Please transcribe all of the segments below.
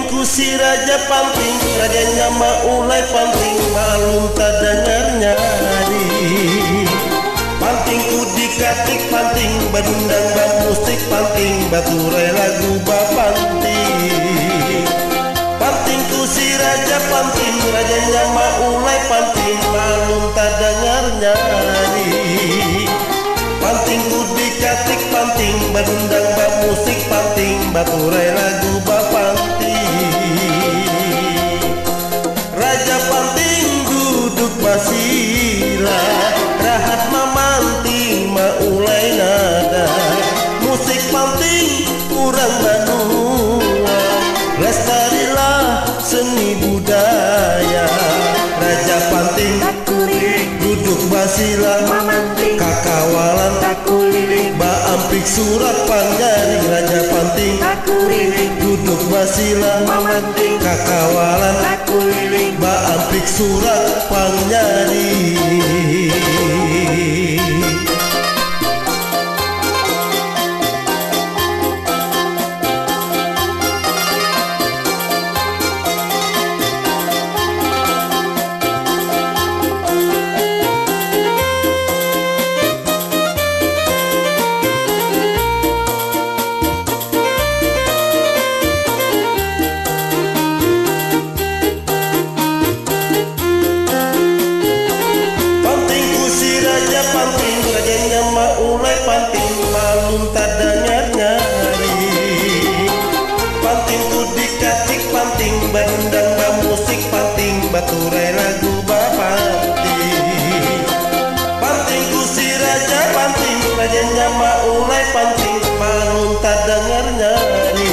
Pantingku si raja panting, rajanya maulai panting, malum tak dengarnya nyari. Pantingku dikatik panting, berundang musik panting, baturai lagu bapanting. Pantingku si raja panting, rajanya maulai panting, malum tak dengarnya nyari. Pantingku dikatik panting, berundang musik panting, baturai lagu bapanting. Raja panting duduk basila, rahat memanting maulai nada. Musik panting kurang banua, lestarilah seni budaya. Raja panting duduk basila, kakawalan baampik surat panjaring. Raja panting duduk basila, kakawalan baampik surat panjaring. Maulai panting, malum tak dengar nyari. Pantingku dikatik panting, berundang musik panting, baturai lagu bapanting. Pantingku si raja panting, rajanya maulai panting, malum tak dengar nyari.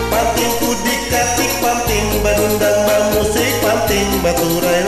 Pantingku dikatik panting, berundang musik panting, baturai